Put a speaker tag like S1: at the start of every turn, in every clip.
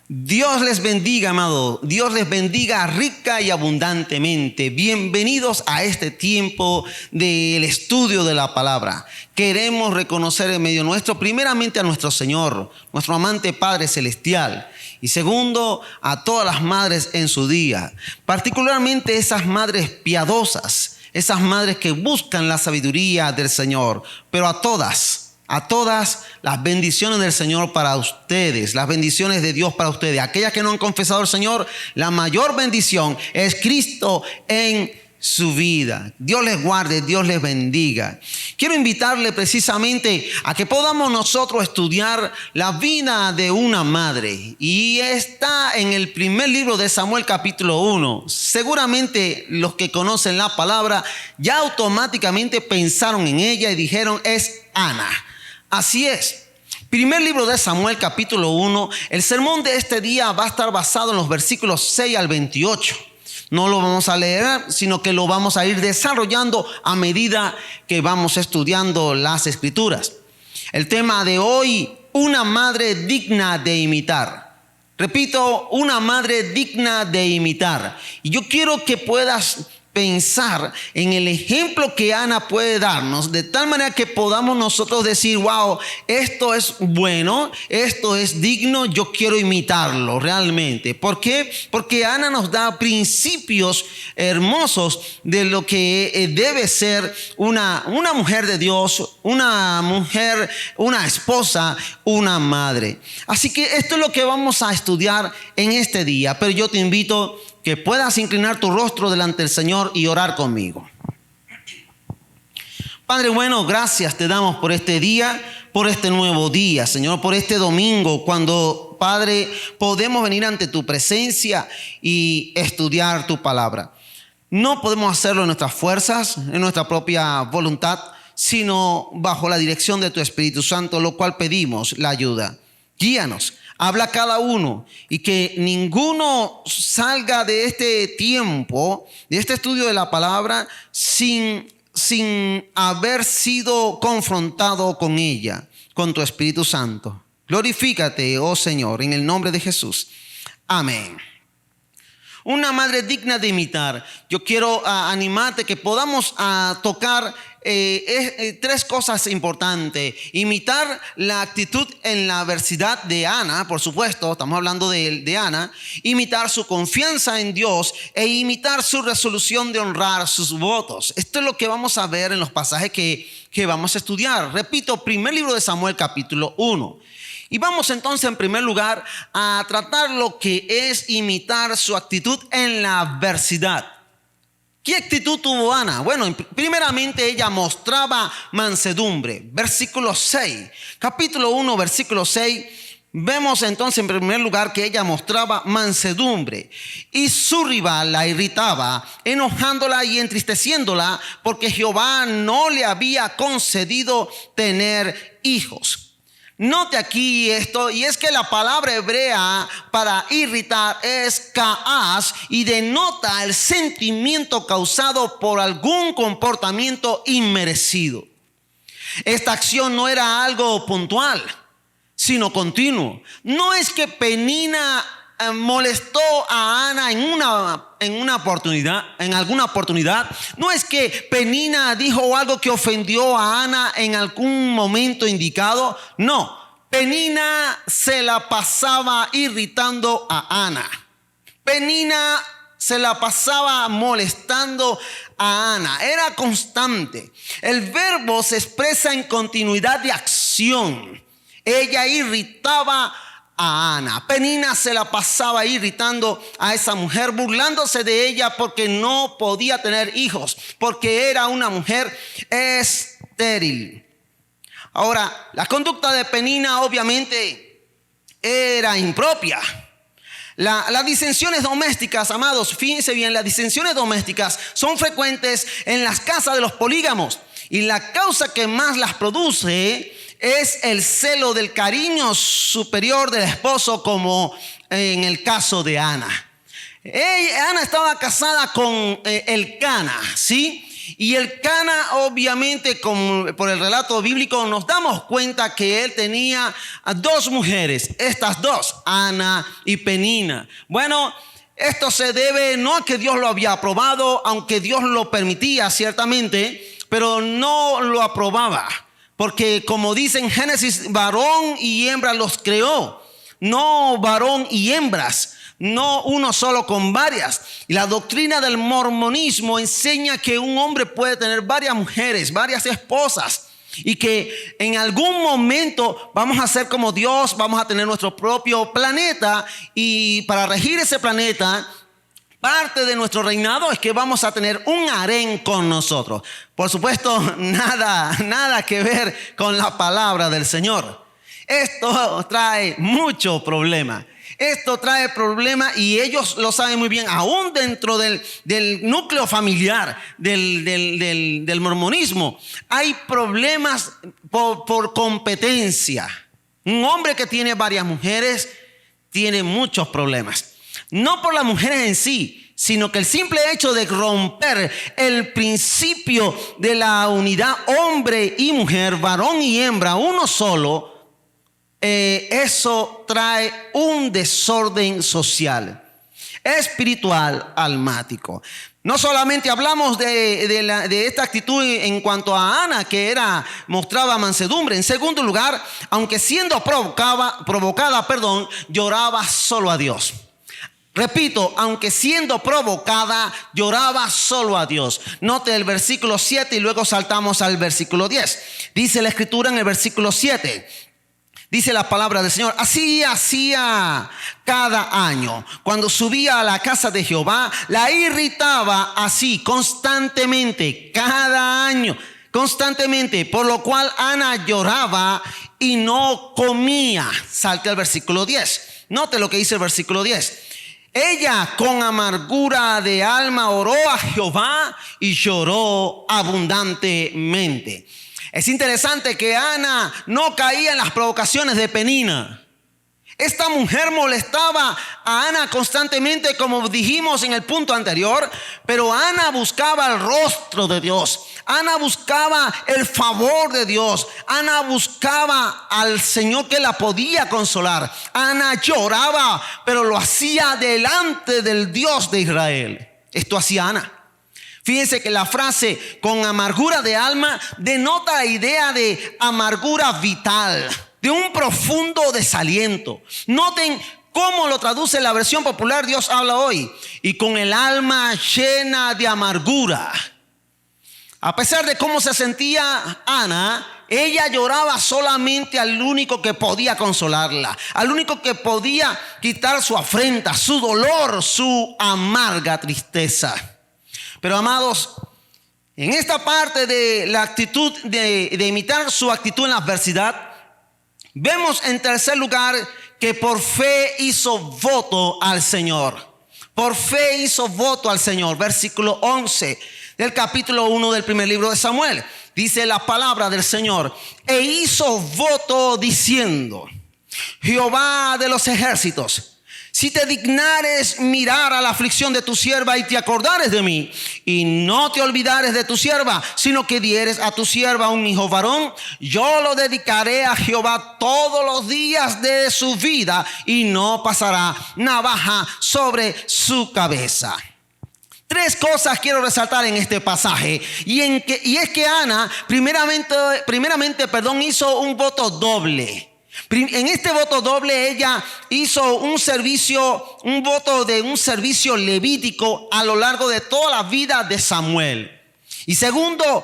S1: Dios les bendiga, amado. Dios les bendiga rica y abundantemente. Bienvenidos a este tiempo del estudio de la palabra. Queremos reconocer en medio nuestro, primeramente a nuestro Señor, nuestro amante Padre Celestial. Y segundo, a todas las madres en su día. Particularmente esas madres piadosas, esas madres que buscan la sabiduría del Señor. Pero a todas las bendiciones del Señor para ustedes, las bendiciones de Dios para ustedes. Aquellas que no han confesado al Señor, la mayor bendición es Cristo en su vida. Dios les guarde, Dios les bendiga. Quiero invitarle precisamente a que podamos nosotros estudiar la vida de una madre. Y está en el primer libro de Samuel capítulo 1. Seguramente los que conocen la palabra ya automáticamente pensaron en ella y dijeron: es Ana. Así es. Primer libro de Samuel capítulo 1. El sermón de este día va a estar basado en los versículos 6 al 28. No lo vamos a leer, sino que lo vamos a ir desarrollando a medida que vamos estudiando las escrituras. El tema de hoy: una madre digna de imitar. Repito, una madre digna de imitar. Y yo quiero que puedas pensar en el ejemplo que Ana puede darnos, de tal manera que podamos nosotros decir: wow, esto es bueno, esto es digno, yo quiero imitarlo realmente. ¿Por qué? Porque Ana nos da principios hermosos de lo que debe ser una mujer de Dios, una mujer, una esposa, una madre. Así que esto es lo que vamos a estudiar en este día. Pero yo te invito que puedas inclinar tu rostro delante del Señor y orar conmigo. Padre bueno, gracias te damos por este día, por este nuevo día, Señor, por este domingo, cuando, Padre, podemos venir ante tu presencia y estudiar tu palabra. No podemos hacerlo en nuestras fuerzas, en nuestra propia voluntad, sino bajo la dirección de tu Espíritu Santo, lo cual pedimos la ayuda. Guíanos. Habla cada uno y que ninguno salga de este tiempo, de este estudio de la palabra, sin haber sido confrontado con ella, con tu Espíritu Santo. Glorifícate, oh Señor, en el nombre de Jesús. Amén. Una madre digna de imitar. Yo quiero animarte que podamos tocar tres cosas importantes. Imitar la actitud en la adversidad de Ana, por supuesto, estamos hablando de Ana. Imitar su confianza en Dios e imitar su resolución de honrar sus votos. Esto es lo que vamos a ver en los pasajes que vamos a estudiar. Repito, primer libro de Samuel capítulo 1. Y vamos entonces en primer lugar a tratar lo que es imitar su actitud en la adversidad. ¿Qué actitud tuvo Ana? Bueno, primeramente ella mostraba mansedumbre. Versículo 6, capítulo 1, versículo 6. Vemos entonces en primer lugar que ella mostraba mansedumbre. Y su rival la irritaba, enojándola y entristeciéndola, porque Jehová no le había concedido tener hijos. Note aquí esto, y es que la palabra hebrea para irritar es kaas y denota el sentimiento causado por algún comportamiento inmerecido. Esta acción no era algo puntual, sino continuo. No es que Penina molestó a Ana en alguna oportunidad. No es que Penina dijo algo que ofendió a Ana en algún momento indicado. No, Penina se la pasaba irritando a Ana. Penina se la pasaba molestando a Ana. Era constante. El verbo se expresa en continuidad de acción. Ella irritaba a Ana. Penina se la pasaba irritando a esa mujer, burlándose de ella porque no podía tener hijos, porque era una mujer estéril. Ahora, la conducta de Penina obviamente era impropia. Las disensiones domésticas, amados, fíjense bien, las disensiones domésticas son frecuentes en las casas de los polígamos, y la causa que más las produce es el celo del cariño superior del esposo, como en el caso de Ana. Ana estaba casada con Elcana, ¿sí? Y el Cana, obviamente, por el relato bíblico, nos damos cuenta que él tenía a dos mujeres, estas dos, Ana y Penina. Bueno, esto se debe no a que Dios lo había aprobado, aunque Dios lo permitía ciertamente, pero no lo aprobaba. Porque como dice en Génesis, varón y hembra los creó, no varón y hembras. No uno solo con varias. Y la doctrina del mormonismo enseña que un hombre puede tener varias mujeres, varias esposas. Y que en algún momento vamos a ser como Dios, vamos a tener nuestro propio planeta. Y para regir ese planeta, parte de nuestro reinado es que vamos a tener un harén con nosotros. Por supuesto, nada que ver con la palabra del Señor. Esto trae mucho problema. Esto trae problemas y ellos lo saben muy bien, aún dentro del núcleo familiar del mormonismo. Hay problemas por competencia. Un hombre que tiene varias mujeres tiene muchos problemas. No por las mujeres en sí, sino que el simple hecho de romper el principio de la unidad hombre y mujer, varón y hembra, uno solo, eso trae un desorden social, espiritual, almático. No solamente hablamos de esta actitud en cuanto a Ana, que mostraba mansedumbre. En segundo lugar, aunque siendo provocada, lloraba solo a Dios. Repito, aunque siendo provocada, lloraba solo a Dios. Note el versículo 7 y luego saltamos al versículo 10. Dice la escritura en el versículo 7. Dice la palabra del Señor, así hacía cada año. Cuando subía a la casa de Jehová, la irritaba así constantemente, cada año, constantemente. Por lo cual Ana lloraba y no comía. Salte al versículo 10. Note lo que dice el versículo 10. Ella con amargura de alma oró a Jehová y lloró abundantemente. Es interesante que Ana no caía en las provocaciones de Penina. Esta mujer molestaba a Ana constantemente, como dijimos en el punto anterior, pero Ana buscaba el rostro de Dios. Ana buscaba el favor de Dios. Ana buscaba al Señor que la podía consolar. Ana lloraba, pero lo hacía delante del Dios de Israel. Esto hacía Ana. Fíjense que la frase con amargura de alma denota la idea de amargura vital, de un profundo desaliento. Noten cómo lo traduce la versión popular Dios habla hoy. Y con el alma llena de amargura. A pesar de cómo se sentía Ana, ella lloraba solamente al único que podía consolarla, al único que podía quitar su afrenta, su dolor, su amarga tristeza. Pero amados, en esta parte de la actitud de imitar su actitud en la adversidad, vemos en tercer lugar que por fe hizo voto al Señor. Por fe hizo voto al Señor. Versículo 11 del capítulo 1 del primer libro de Samuel. Dice la palabra del Señor. E hizo voto diciendo, Jehová de los ejércitos, si te dignares mirar a la aflicción de tu sierva y te acordares de mí, y no te olvidares de tu sierva, sino que dieres a tu sierva un hijo varón, yo lo dedicaré a Jehová todos los días de su vida, y no pasará navaja sobre su cabeza. Tres cosas quiero resaltar en este pasaje, y es que Ana primeramente hizo un voto doble. En este voto doble ella hizo un voto de un servicio levítico a lo largo de toda la vida de Samuel. Y segundo,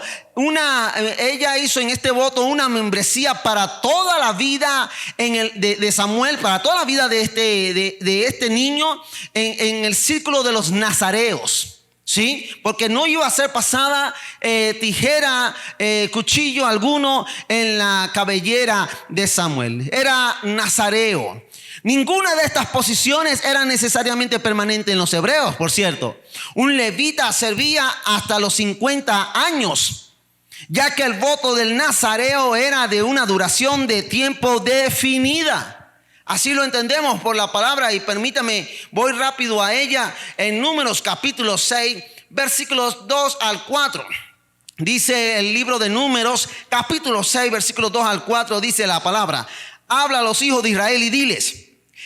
S1: ella hizo en este voto una membresía para toda la vida de Samuel, para toda la vida de este niño en el círculo de los nazareos. ¿Sí? Porque no iba a ser pasada tijera, cuchillo alguno en la cabellera de Samuel. Era nazareo. Ninguna de estas posiciones era necesariamente permanente en los hebreos, por cierto. Un levita servía hasta los 50 años, ya que el voto del nazareo era de una duración de tiempo definida. Así lo entendemos por la palabra, y permítame, voy rápido a ella en Números capítulo 6, versículos 2 al 4. Dice el libro de Números, capítulo 6, versículos 2 al 4, dice la palabra: habla a los hijos de Israel y diles: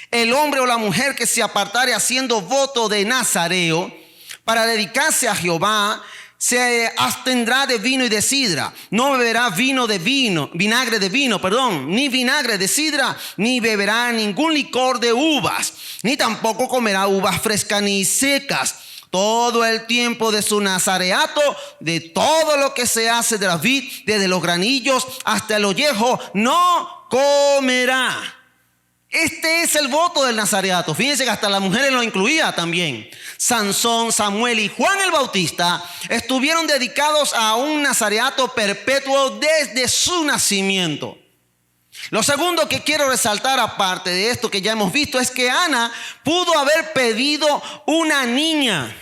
S1: el hombre o la mujer que se apartare haciendo voto de nazareo para dedicarse a Jehová, se abstendrá de vino y de sidra. No beberá vinagre de vino, ni vinagre de sidra, ni beberá ningún licor de uvas, ni tampoco comerá uvas frescas ni secas. Todo el tiempo de su nazareato, de todo lo que se hace de la vid, desde los granillos hasta el ollejo, no comerá. Este es el voto del nazareato. Fíjense que hasta las mujeres lo incluía también. Sansón, Samuel y Juan el Bautista estuvieron dedicados a un nazareato perpetuo desde su nacimiento. Lo segundo que quiero resaltar, aparte de esto que ya hemos visto, es que Ana pudo haber pedido una niña.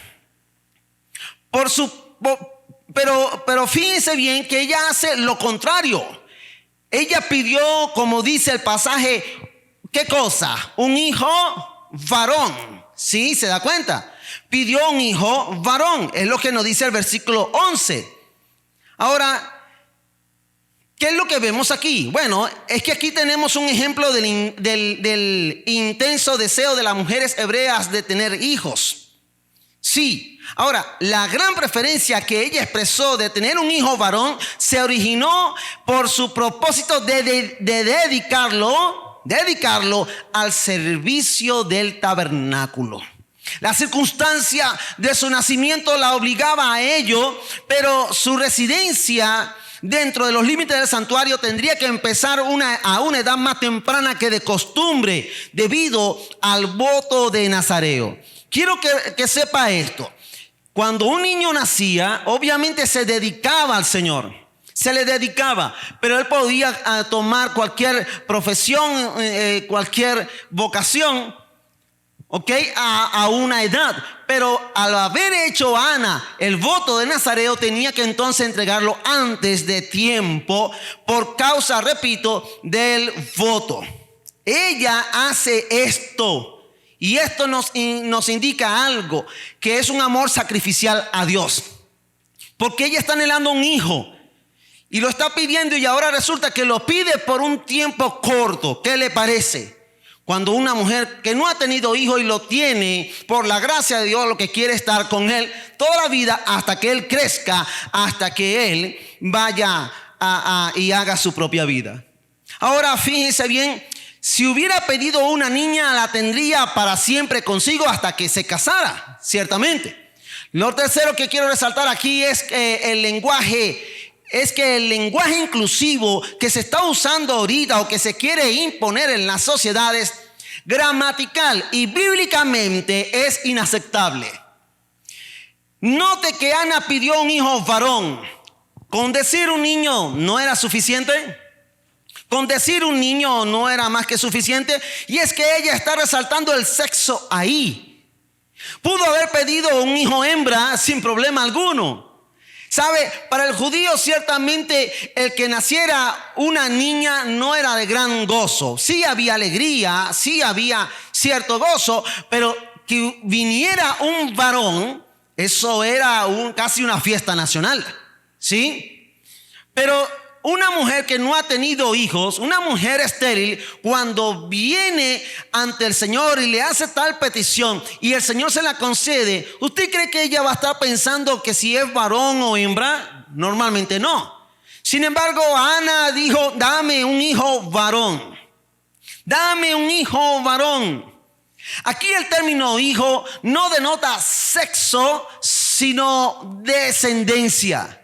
S1: Pero fíjense bien que ella hace lo contrario. Ella pidió, como dice el pasaje, ¿qué cosa? Un hijo varón. ¿Sí? ¿Se da cuenta? Pidió un hijo varón. Es lo que nos dice el versículo 11. Ahora, ¿qué es lo que vemos aquí? Bueno, es que aquí tenemos un ejemplo del intenso deseo de las mujeres hebreas de tener hijos. Sí. Ahora, la gran preferencia que ella expresó de tener un hijo varón se originó por su propósito de dedicarlo al servicio del tabernáculo. La circunstancia de su nacimiento la obligaba a ello, pero su residencia dentro de los límites del santuario tendría que empezar a una edad más temprana que de costumbre, debido al voto de nazareo. Quiero que sepa esto. Cuando un niño nacía, obviamente se dedicaba al Señor. Se le dedicaba, pero él podía tomar cualquier profesión, cualquier vocación, a una edad. Pero al haber hecho Ana el voto de nazareo, tenía que entonces entregarlo antes de tiempo, por causa, repito, del voto. Ella hace esto. Y esto nos indica algo, que es un amor sacrificial a Dios. Porque ella está anhelando un hijo y lo está pidiendo, y ahora resulta que lo pide por un tiempo corto. ¿Qué le parece? Cuando una mujer que no ha tenido hijo y lo tiene, por la gracia de Dios, lo que quiere estar con él toda la vida hasta que él crezca, hasta que él vaya y haga su propia vida. Ahora fíjense bien. Si hubiera pedido una niña, la tendría para siempre consigo hasta que se casara, ciertamente. Lo tercero que quiero resaltar aquí es que el lenguaje inclusivo que se está usando ahorita, o que se quiere imponer en las sociedades, gramatical y bíblicamente es inaceptable. Note que Ana pidió un hijo varón. Con decir un niño no era suficiente. Con decir un niño no era más que suficiente. Y es que ella está resaltando el sexo ahí. Pudo haber pedido un hijo hembra sin problema alguno. ¿Sabe? Para el judío ciertamente el que naciera una niña no era de gran gozo. Sí había alegría, sí había cierto gozo, pero que viniera un varón, eso era casi una fiesta nacional. ¿Sí? Pero una mujer que no ha tenido hijos, una mujer estéril, cuando viene ante el Señor y le hace tal petición y el Señor se la concede, ¿usted cree que ella va a estar pensando que si es varón o hembra? Normalmente no. Sin embargo, Ana dijo: dame un hijo varón. Dame un hijo varón. Aquí el término hijo no denota sexo, sino descendencia.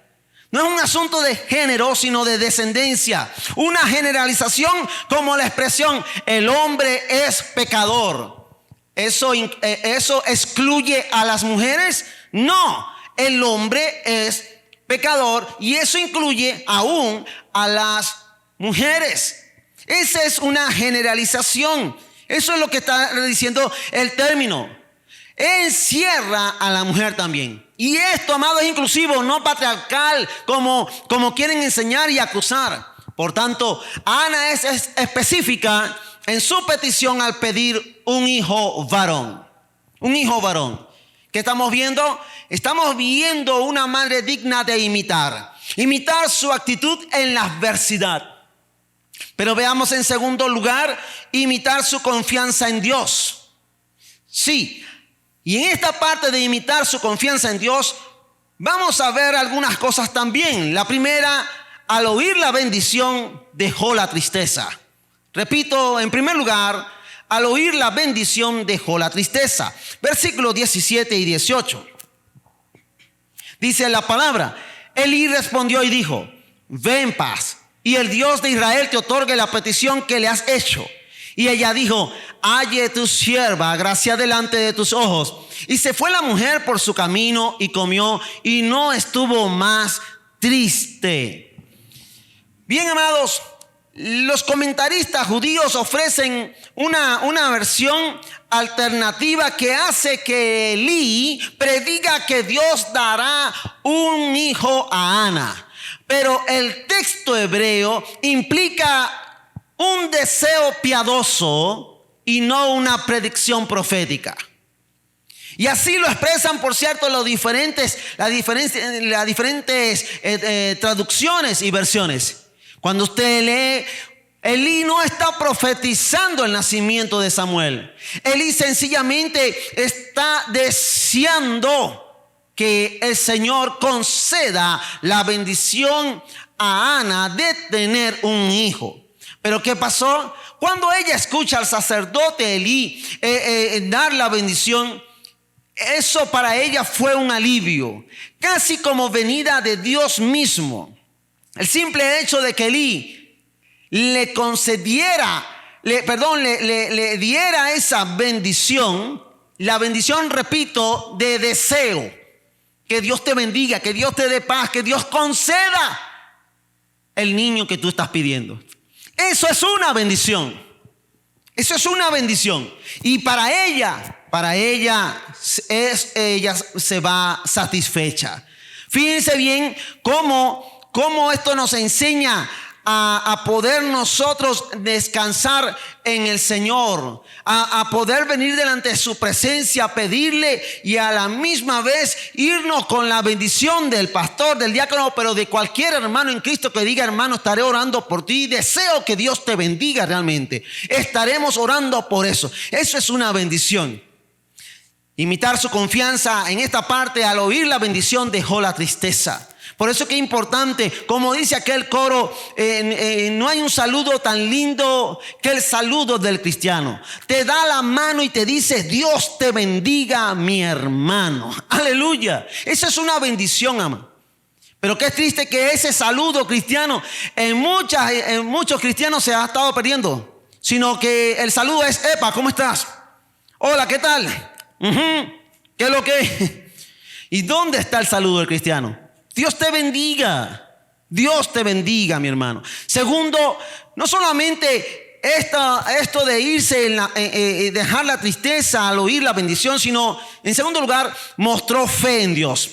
S1: No es un asunto de género, sino de descendencia. Una generalización como la expresión el hombre es pecador. ¿Eso excluye a las mujeres? No, el hombre es pecador y eso incluye aún a las mujeres. Esa es una generalización. Eso es lo que está diciendo el término. Encierra a la mujer también. Y esto, amado, es inclusivo, no patriarcal como quieren enseñar y acusar. Por tanto, Ana es específica en su petición al pedir un hijo varón. Un hijo varón. ¿Qué estamos viendo? Estamos viendo una madre digna de imitar. Imitar su actitud en la adversidad. Pero veamos en segundo lugar, imitar su confianza en Dios. Sí, y en esta parte de imitar su confianza en Dios, vamos a ver algunas cosas también. La primera, al oír la bendición, dejó la tristeza. Repito, en primer lugar, al oír la bendición, dejó la tristeza. Versículos 17 y 18. Dice la palabra: Elí respondió y dijo: ve en paz, y el Dios de Israel te otorgue la petición que le has hecho. Y ella dijo: halle tu sierva gracia delante de tus ojos. Y se fue la mujer por su camino y comió, y no estuvo más triste. Bien, amados, los comentaristas judíos ofrecen una versión alternativa que hace que Elí prediga que Dios dará un hijo a Ana. Pero el texto hebreo implica un deseo piadoso y no una predicción profética. Y así lo expresan, por cierto, las diferentes traducciones y versiones. Cuando usted lee, Elí no está profetizando el nacimiento de Samuel. Elí sencillamente está deseando que el Señor conceda la bendición a Ana de tener un hijo. Pero ¿qué pasó? Cuando ella escucha al sacerdote Elí dar la bendición, eso para ella fue un alivio, casi como venida de Dios mismo. El simple hecho de que Elí le concediera, le diera esa bendición, la bendición, repito, de deseo. Que Dios te bendiga, que Dios te dé paz, que Dios conceda el niño que tú estás pidiendo. Eso es una bendición. Eso es una bendición. Y para ella se va satisfecha. Fíjense bien cómo esto nos enseña a poder nosotros descansar en el Señor, a poder venir delante de su presencia, a pedirle y a la misma vez irnos con la bendición del pastor, del diácono, pero de cualquier hermano en Cristo que diga: hermano, estaré orando por ti, deseo que Dios te bendiga realmente. Estaremos orando por eso. Eso es una bendición. Imitar su confianza en esta parte, al oír la bendición, dejó la tristeza. Por eso que es importante, como dice aquel coro, no hay un saludo tan lindo que el saludo del cristiano. Te da la mano y te dice: Dios te bendiga, mi hermano. Aleluya. Esa es una bendición, ama. Pero qué triste que ese saludo cristiano en muchos cristianos se ha estado perdiendo. Sino que el saludo es: epa, ¿cómo estás? Hola, ¿qué tal? ¿Qué es lo que? ¿Y dónde está el saludo del cristiano? Dios te bendiga. Dios te bendiga, mi hermano. Segundo, no solamente esto de irse, dejar la tristeza al oír la bendición, sino en segundo lugar, mostró fe en Dios.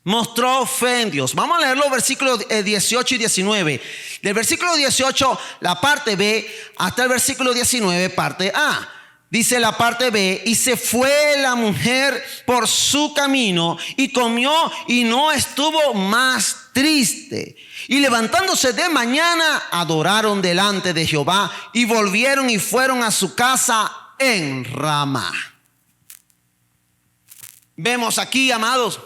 S1: Mostró fe en Dios. Vamos a leer los versículos 18 y 19. Del versículo 18, la parte B, hasta el versículo 19, parte A. Dice la parte B: y se fue la mujer por su camino y comió y no estuvo más triste. Y levantándose de mañana, adoraron delante de Jehová y volvieron y fueron a su casa en Ramá. Vemos aquí, amados,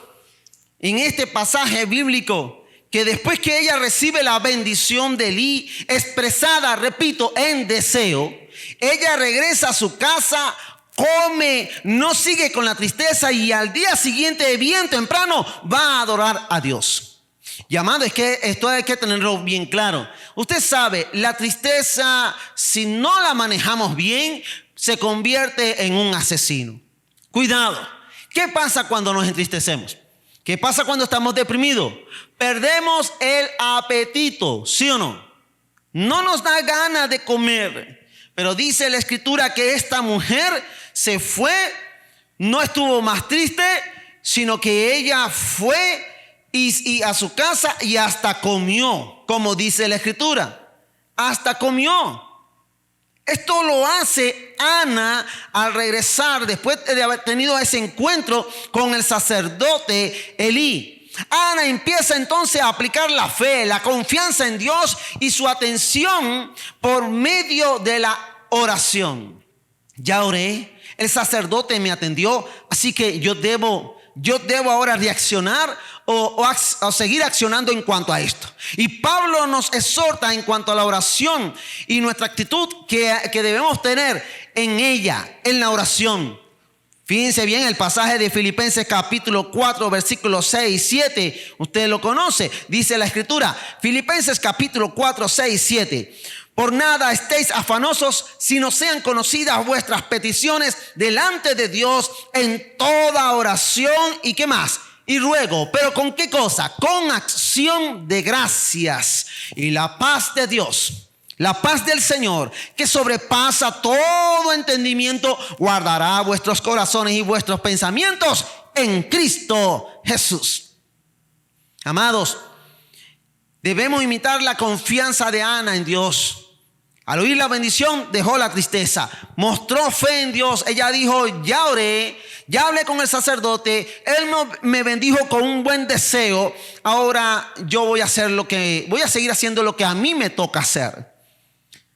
S1: en este pasaje bíblico, que después que ella recibe la bendición de Elí, expresada, repito, en deseo, ella regresa a su casa, come, no sigue con la tristeza y al día siguiente, bien temprano, va a adorar a Dios. Y amado, es que esto hay que tenerlo bien claro. Usted sabe, la tristeza, si no la manejamos bien, se convierte en un asesino. Cuidado. ¿Qué pasa cuando nos entristecemos? ¿Qué pasa cuando estamos deprimidos? Perdemos el apetito, ¿sí o no? No nos da ganas de comer. Pero dice la escritura que esta mujer se fue, no estuvo más triste, sino que ella fue y a su casa y hasta comió, como dice la escritura. Hasta comió. Esto lo hace Ana al regresar después de haber tenido ese encuentro con el sacerdote Elí. Ana empieza entonces a aplicar la fe, la confianza en Dios y su atención por medio de la oración. Ya oré, el sacerdote me atendió, así que yo debo ahora reaccionar o seguir accionando en cuanto a esto. Y Pablo nos exhorta en cuanto a la oración y nuestra actitud que debemos tener en ella, en la oración. Fíjense bien el pasaje de Filipenses capítulo 4 versículos 6 y 7. Usted lo conoce, dice la escritura. Filipenses capítulo 4, 6 y 7. Por nada estéis afanosos, sino sean conocidas vuestras peticiones delante de Dios en toda oración y ¿qué más? Y ruego, pero ¿con qué cosa? Con acción de gracias. Y la paz de Dios, la paz del Señor, que sobrepasa todo entendimiento, guardará vuestros corazones y vuestros pensamientos en Cristo Jesús. Amados, debemos imitar la confianza de Ana en Dios. Al oír la bendición, dejó la tristeza, mostró fe en Dios. Ella dijo, ya oré, ya hablé con el sacerdote, él me bendijo con un buen deseo. Ahora yo voy a seguir haciendo lo que a mí me toca hacer.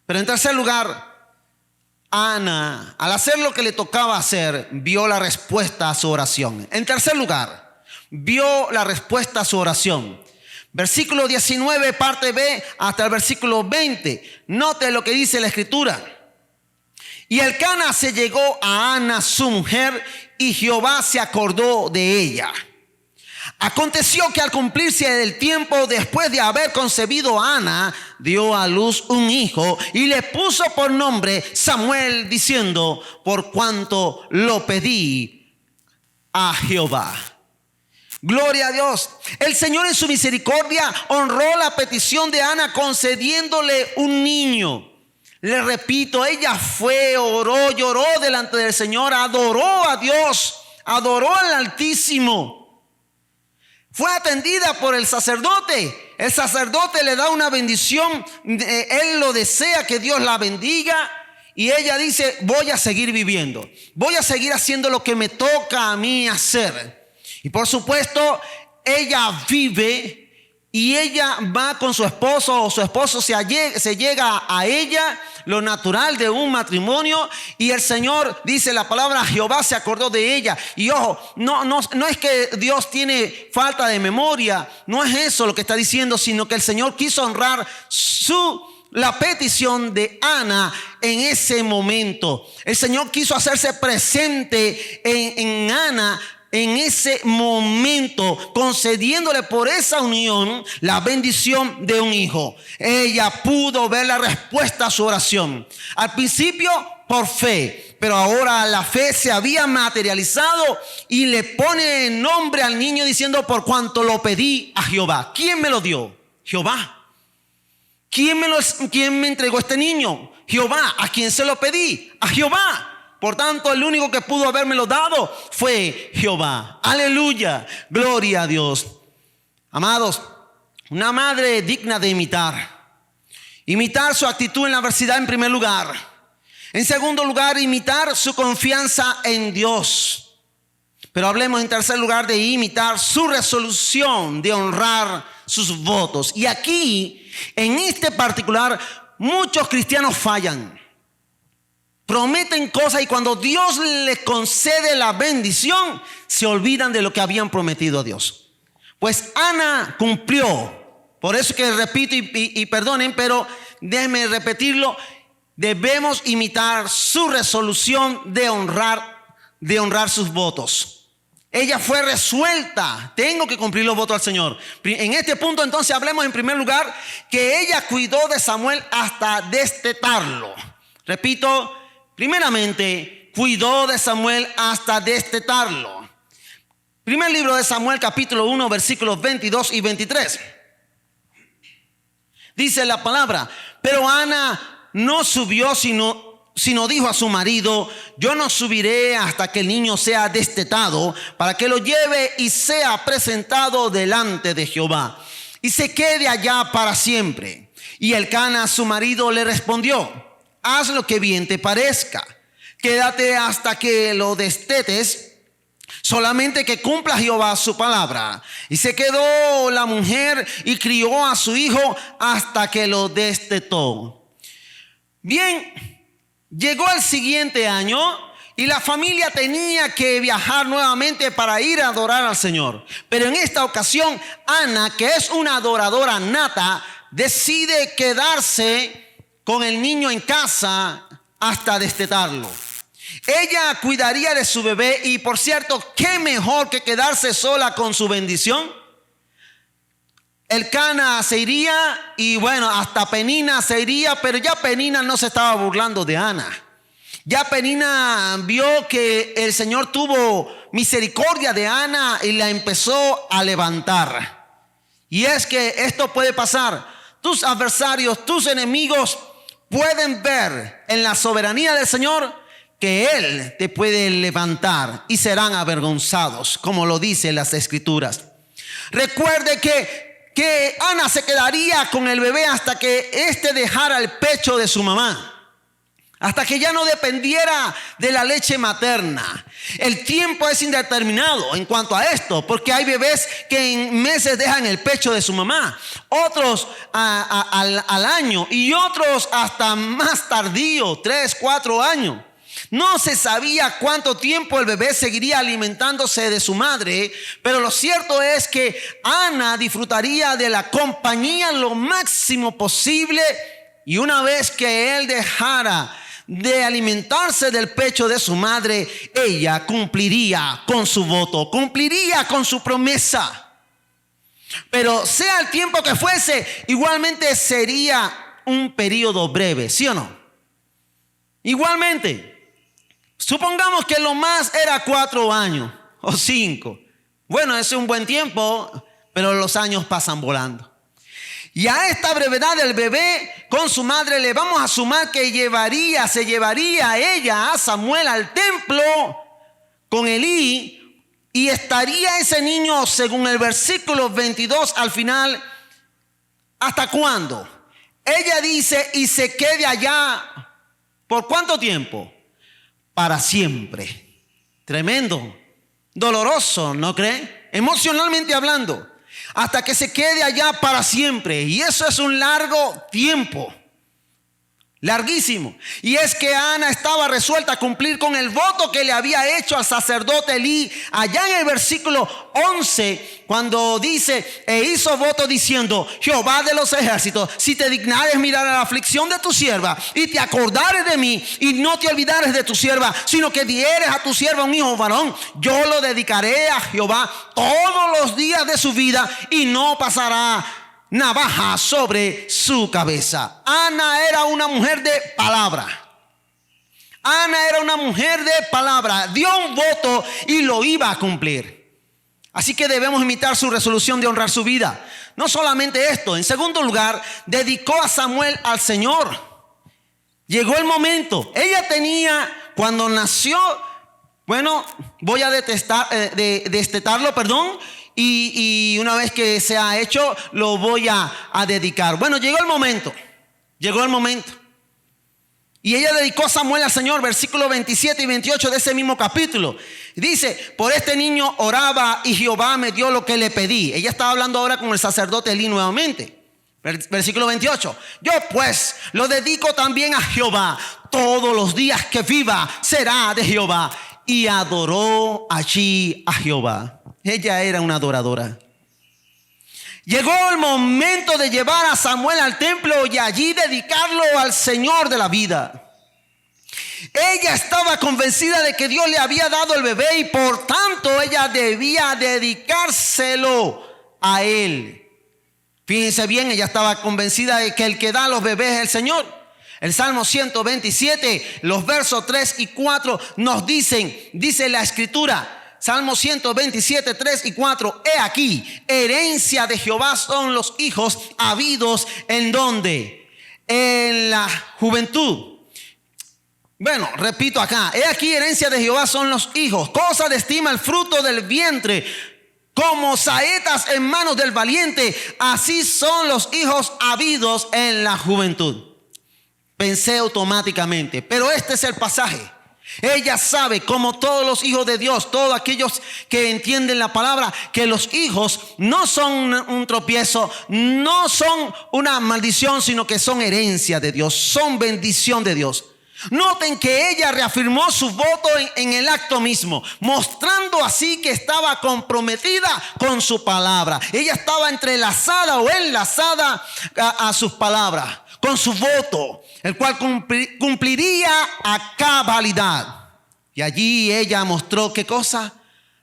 S1: Pero en tercer lugar, Ana, al hacer lo que le tocaba hacer, vio la respuesta a su oración. En tercer lugar, vio la respuesta a su oración. Versículo 19, parte B, hasta el versículo 20. Note lo que dice la escritura. Y Elcana se llegó a Ana, su mujer, y Jehová se acordó de ella. Aconteció que al cumplirse el tiempo, después de haber concebido a Ana, dio a luz un hijo y le puso por nombre Samuel, diciendo, por cuanto lo pedí a Jehová. Gloria a Dios. El Señor en su misericordia honró la petición de Ana concediéndole un niño. Le repito, ella fue, oró, lloró delante del Señor, adoró a Dios, adoró al Altísimo. Fue atendida por el sacerdote. El sacerdote le da una bendición. Él lo desea, que Dios la bendiga. Y ella dice, voy a seguir viviendo. Voy a seguir haciendo lo que me toca a mí hacer. Y por supuesto, ella vive y ella va con su esposo, o su esposo se llega a ella, lo natural de un matrimonio. Y el Señor, dice la palabra, Jehová se acordó de ella. Y ojo, no es que Dios tiene falta de memoria, no es eso lo que está diciendo, sino que el Señor quiso honrar la petición de Ana en ese momento. El Señor quiso hacerse presente en Ana en ese momento, concediéndole por esa unión la bendición de un hijo. Ella pudo ver la respuesta a su oración. Al principio por fe, pero ahora la fe se había materializado y le pone nombre al niño diciendo, por cuanto lo pedí a Jehová. ¿Quién me lo dio? Jehová. ¿Quién me entregó este niño? Jehová. ¿A quién se lo pedí? A Jehová. Por tanto, el único que pudo habérmelo dado fue Jehová. Aleluya, gloria a Dios. Amados, una madre digna de imitar. Imitar su actitud en la adversidad en primer lugar. En segundo lugar, imitar su confianza en Dios. Pero hablemos en tercer lugar de imitar su resolución de honrar sus votos. Y aquí, en este particular, muchos cristianos fallan. Prometen cosas y cuando Dios les concede la bendición, se olvidan de lo que habían prometido a Dios. Pues Ana cumplió. Por eso que repito y perdonen, pero déjenme repetirlo. Debemos imitar su resolución de honrar sus votos. Ella fue resuelta. Tengo que cumplir los votos al Señor. En este punto entonces hablemos en primer lugar que ella cuidó de Samuel hasta destetarlo. Repito. Primeramente, cuidó de Samuel hasta destetarlo. Primer libro de Samuel, capítulo 1, versículos 22 y 23. Dice la palabra, pero Ana no subió, sino dijo a su marido, yo no subiré hasta que el niño sea destetado, para que lo lleve y sea presentado delante de Jehová, y se quede allá para siempre. Y Elcana, su marido, le respondió, haz lo que bien te parezca. Quédate hasta que lo destetes. Solamente que cumpla Jehová su palabra. Y se quedó la mujer y crió a su hijo hasta que lo destetó. Bien, llegó el siguiente año y la familia tenía que viajar nuevamente para ir a adorar al Señor. Pero en esta ocasión, Ana, que es una adoradora nata, decide quedarse con el niño en casa hasta destetarlo. Ella cuidaría de su bebé y, por cierto, qué mejor que quedarse sola con su bendición. Elcana se iría y bueno, hasta Penina se iría, pero ya Penina no se estaba burlando de Ana. Ya Penina vio que el Señor tuvo misericordia de Ana y la empezó a levantar. Y es que esto puede pasar. Tus adversarios, tus enemigos pueden ver en la soberanía del Señor que Él te puede levantar y serán avergonzados, como lo dicen las Escrituras. Recuerde que Ana se quedaría con el bebé hasta que éste dejara el pecho de su mamá, hasta que ya no dependiera de la leche materna. El tiempo es indeterminado en cuanto a esto, porque hay bebés que en meses dejan el pecho de su mamá, otros al año y otros hasta más tardío, 3, 4 años. No se sabía cuánto tiempo el bebé seguiría alimentándose de su madre, pero lo cierto es que Ana disfrutaría de la compañía lo máximo posible, y una vez que él dejara de alimentarse del pecho de su madre, ella cumpliría con su voto, cumpliría con su promesa. Pero sea el tiempo que fuese, igualmente sería un periodo breve, ¿sí o no? Igualmente. Supongamos que lo más era 4 años o 5. Bueno, ese es un buen tiempo, pero los años pasan volando. Y a esta brevedad del bebé con su madre le vamos a sumar que se llevaría ella a Samuel al templo con Elí, y estaría ese niño, según el versículo 22 al final, ¿hasta cuándo? Ella dice, y se quede allá, ¿por cuánto tiempo? Para siempre. Tremendo, doloroso, ¿no cree? Emocionalmente hablando, hasta que se quede allá para siempre. Y eso es un largo tiempo, larguísimo. Y es que Ana estaba resuelta a cumplir con el voto que le había hecho al sacerdote Elí allá en el versículo 11, cuando dice, e hizo voto diciendo, Jehová de los ejércitos, si te dignares mirar a la aflicción de tu sierva y te acordares de mí y no te olvidares de tu sierva, sino que dieres a tu sierva un hijo varón, yo lo dedicaré a Jehová todos los días de su vida y no pasará navaja sobre su cabeza. Ana era una mujer de palabra. Ana era una mujer de palabra. Dio un voto y lo iba a cumplir. Así que debemos imitar su resolución de honrar su vida. No solamente esto, en segundo lugar, dedicó a Samuel al Señor. Llegó el momento. Ella tenía, cuando nació, bueno, voy a destetarlo, y una vez que se ha hecho, lo voy a dedicar. Bueno, llegó el momento. Y ella dedicó a Samuel al Señor, versículos 27 y 28 de ese mismo capítulo. Dice, por este niño oraba y Jehová me dio lo que le pedí. Ella estaba hablando ahora con el sacerdote Elí nuevamente. Versículo 28. Yo pues lo dedico también a Jehová. Todos los días que viva será de Jehová. Y adoró allí a Jehová. Ella era una adoradora. Llegó el momento de llevar a Samuel al templo y allí dedicarlo al Señor de la vida. Ella estaba convencida de que Dios le había dado el bebé y por tanto ella debía dedicárselo a Él. Fíjense bien, ella estaba convencida de que el que da los bebés es el Señor. El Salmo 127, los versos 3 y 4 nos dice la Escritura. Salmo 127, 3 y 4. He aquí, herencia de Jehová son los hijos habidos en ¿dónde? En la juventud. Bueno, repito acá. He aquí, herencia de Jehová son los hijos. Cosa de estima el fruto del vientre. Como saetas en manos del valiente. Así son los hijos habidos en la juventud. Pensé automáticamente. Pero este es el pasaje. Ella sabe, como todos los hijos de Dios, todos aquellos que entienden la palabra, que los hijos no son un tropiezo, no son una maldición, sino que son herencia de Dios, son bendición de Dios. Noten que ella reafirmó su voto en el acto mismo, mostrando así que estaba comprometida con su palabra. Ella estaba entrelazada o enlazada a sus palabras, con su voto, el cual cumpliría a cabalidad. Y allí ella mostró, ¿qué cosa?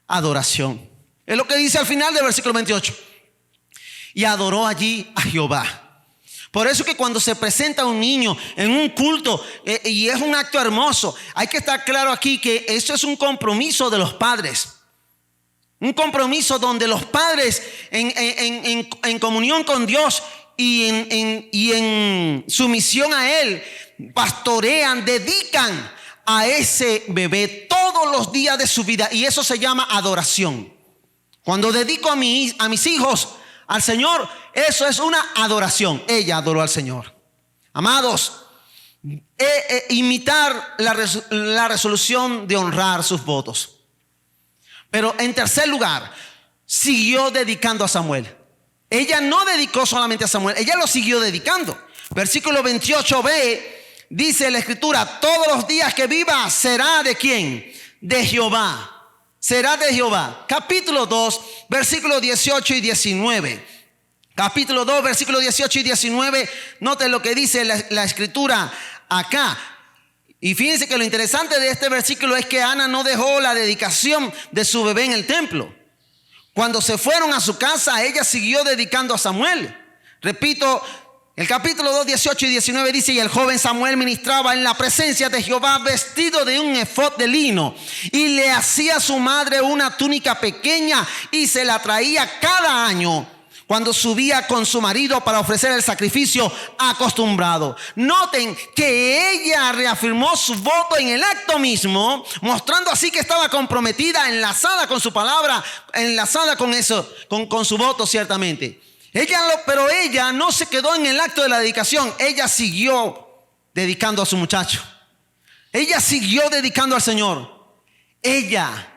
S1: Adoración. Es lo que dice al final del versículo 28. Y adoró allí a Jehová. Por eso que cuando se presenta un niño en un culto, y es un acto hermoso, hay que estar claro aquí que eso es un compromiso de los padres. Un compromiso donde los padres en comunión con Dios y en sumisión a Él, pastorean, dedican a ese bebé todos los días de su vida. Y eso se llama adoración. Cuando dedico a mis hijos al Señor, eso es una adoración. Ella adoró al Señor. Amados, imitar la resolución de honrar sus votos. Pero en tercer lugar, siguió dedicando a Samuel. Ella no dedicó solamente a Samuel, ella lo siguió dedicando. Versículo 28b dice la escritura: todos los días que viva será ¿de quién? De Jehová. Será de Jehová. Capítulo 2, versículos 18 y 19. Capítulo 2, versículos 18 y 19. Noten lo que dice la escritura acá. Y fíjense que lo interesante de este versículo es que Ana no dejó la dedicación de su bebé en el templo. Cuando se fueron a su casa, ella siguió dedicando a Samuel. Repito, el capítulo 2, 18 y 19 dice: y el joven Samuel ministraba en la presencia de Jehová vestido de un efod de lino, y le hacía a su madre una túnica pequeña y se la traía cada año cuando subía con su marido para ofrecer el sacrificio acostumbrado. Noten que ella reafirmó su voto en el acto mismo, mostrando así que estaba comprometida, enlazada con su palabra, enlazada con eso, con su voto ciertamente. Pero ella no se quedó en el acto de la dedicación. Ella siguió dedicando a su muchacho. Ella siguió dedicando al Señor. Ella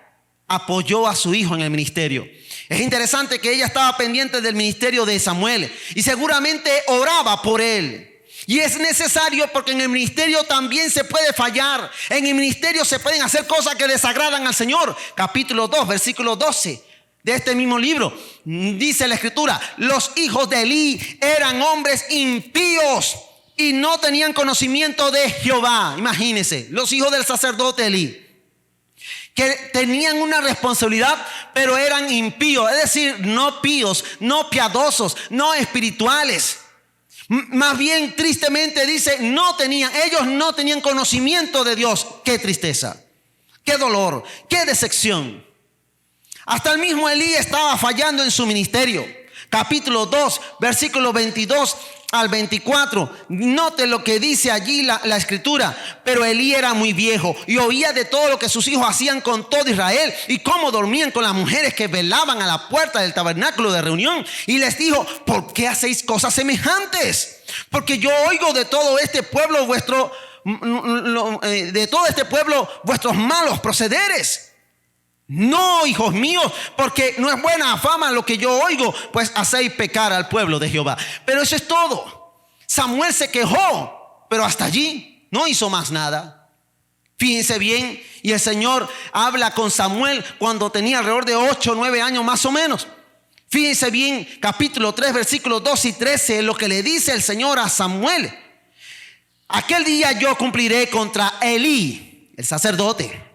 S1: apoyó a su hijo en el ministerio. Es interesante que ella estaba pendiente del ministerio de Samuel y seguramente oraba por él. Y es necesario, porque en el ministerio también se puede fallar. En el ministerio se pueden hacer cosas que desagradan al Señor. Capítulo 2, versículo 12 de este mismo libro, dice la escritura: los hijos de Elí eran hombres impíos y no tenían conocimiento de Jehová. Imagínense, los hijos del sacerdote Elí, que tenían una responsabilidad, pero eran impíos, es decir, no píos, no piadosos, no espirituales. Más bien, tristemente dice, ellos no tenían conocimiento de Dios. Qué tristeza, qué dolor, qué decepción. Hasta el mismo Elí estaba fallando en su ministerio. Capítulo 2, versículos 22 al 24. Note lo que dice allí la escritura. Pero Elí era muy viejo y oía de todo lo que sus hijos hacían con todo Israel y cómo dormían con las mujeres que velaban a la puerta del tabernáculo de reunión. Y les dijo: ¿por qué hacéis cosas semejantes? Porque yo oigo de todo este pueblo vuestros malos procederes. No, hijos míos, porque no es buena fama lo que yo oigo, pues hacéis pecar al pueblo de Jehová. Pero eso es todo. Samuel se quejó, pero hasta allí no hizo más nada. Fíjense bien, y el Señor habla con Samuel cuando tenía alrededor de 8 o 9 años más o menos. Fíjense bien, capítulo 3, versículos 12 y 13, lo que le dice el Señor a Samuel: aquel día yo cumpliré contra Elí, el sacerdote.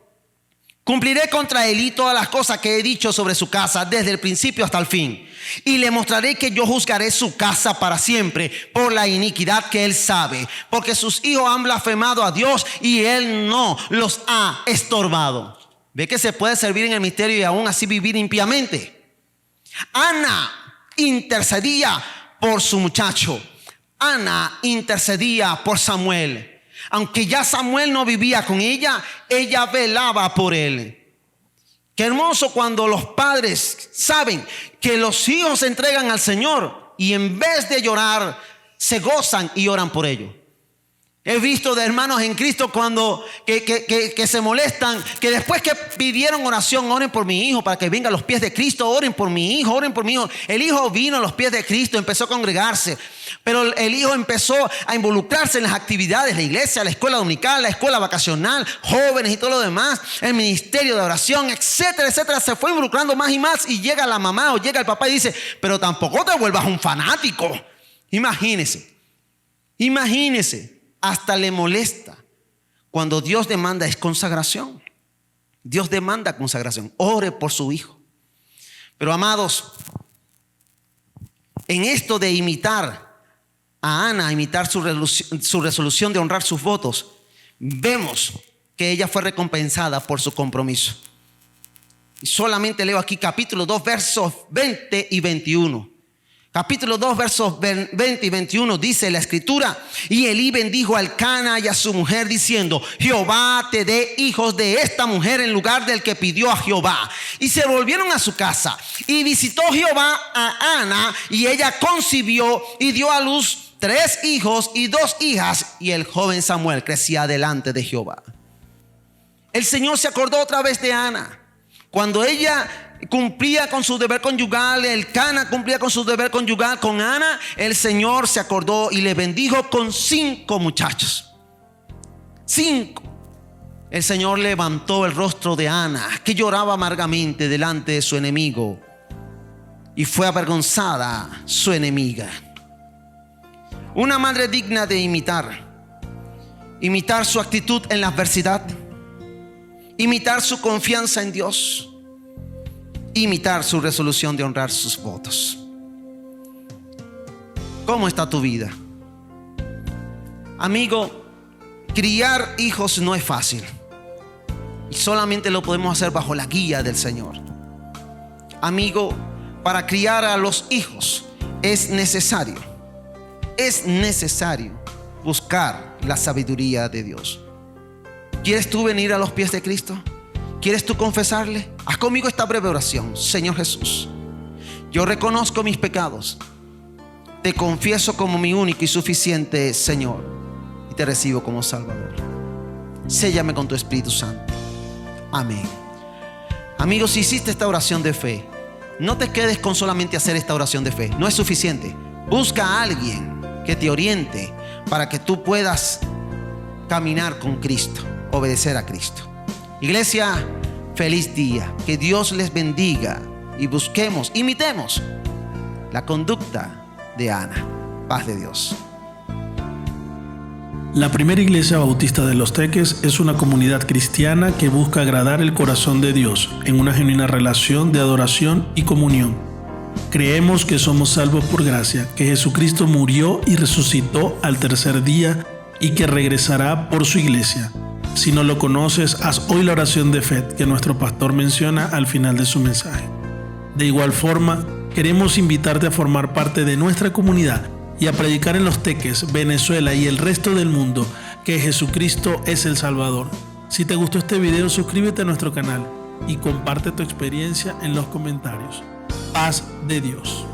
S1: Cumpliré contra Elí todas las cosas que he dicho sobre su casa desde el principio hasta el fin. Y le mostraré que yo juzgaré su casa para siempre por la iniquidad que él sabe. Porque sus hijos han blasfemado a Dios y él no los ha estorbado. ¿Ve que se puede servir en el misterio y aún así vivir impíamente? Ana intercedía por su muchacho. Ana intercedía por Samuel. Aunque ya Samuel no vivía con ella, ella velaba por él. Qué hermoso cuando los padres saben que los hijos se entregan al Señor y en vez de llorar, se gozan y oran por ellos. He visto de hermanos en Cristo que se molestan, que después que pidieron oración, oren por mi hijo para que venga a los pies de Cristo, oren por mi hijo, oren por mi hijo. El hijo vino a los pies de Cristo, empezó a congregarse, pero el hijo empezó a involucrarse en las actividades, la iglesia, la escuela dominical, la escuela vacacional, jóvenes y todo lo demás, el ministerio de oración, etcétera, etcétera. Se fue involucrando más y más y llega la mamá o llega el papá y dice, pero tampoco te vuelvas un fanático. Imagínese. Hasta le molesta. Cuando Dios demanda es consagración. Dios demanda consagración. Ore por su hijo. Pero amados, en esto de imitar a Ana, imitar su resolución de honrar sus votos, vemos que ella fue recompensada por su compromiso. Y solamente leo aquí capítulo 2, versos 20 y 21. Capítulo 2, versos 20 y 21 dice la escritura: y Elí bendijo a Elcana y a su mujer diciendo, Jehová te dé hijos de esta mujer en lugar del que pidió a Jehová. Y se volvieron a su casa y visitó Jehová a Ana, y ella concibió y dio a luz 3 hijos y 2 hijas, y el joven Samuel crecía delante de Jehová. El Señor se acordó otra vez de Ana. Cuando ella cumplía con su deber conyugal, Elcana cumplía con su deber conyugal con Ana, el Señor se acordó y le bendijo con 5 muchachos. 5. El Señor levantó el rostro de Ana, que lloraba amargamente delante de su enemigo, y fue avergonzada su enemiga. Una madre digna de imitar su actitud en la adversidad, imitar su confianza en Dios, imitar su resolución de honrar sus votos. ¿Cómo está tu vida? Amigo, criar hijos no es fácil, y solamente lo podemos hacer bajo la guía del Señor. Amigo, para criar a los hijos es necesario buscar la sabiduría de Dios. ¿Quieres tú venir a los pies de Cristo? ¿Quieres tú confesarle? Haz conmigo esta breve oración. Señor Jesús, yo reconozco mis pecados, te confieso como mi único y suficiente Señor, y te recibo como Salvador. Séllame con tu Espíritu Santo. Amén. Amigos, si hiciste esta oración de fe, no te quedes con solamente hacer esta oración de fe. No es suficiente. Busca a alguien que te oriente para que tú puedas caminar con Cristo, obedecer a Cristo. Iglesia, feliz día. Que Dios les bendiga y imitemos la conducta de Ana. Paz de Dios.
S2: La Primera Iglesia Bautista de Los Teques es una comunidad cristiana que busca agradar el corazón de Dios en una genuina relación de adoración y comunión. Creemos que somos salvos por gracia, que Jesucristo murió y resucitó al tercer día y que regresará por su iglesia. Si no lo conoces, haz hoy la oración de fe que nuestro pastor menciona al final de su mensaje. De igual forma, queremos invitarte a formar parte de nuestra comunidad y a predicar en Los Teques, Venezuela y el resto del mundo que Jesucristo es el Salvador. Si te gustó este video, suscríbete a nuestro canal y comparte tu experiencia en los comentarios. Paz de Dios.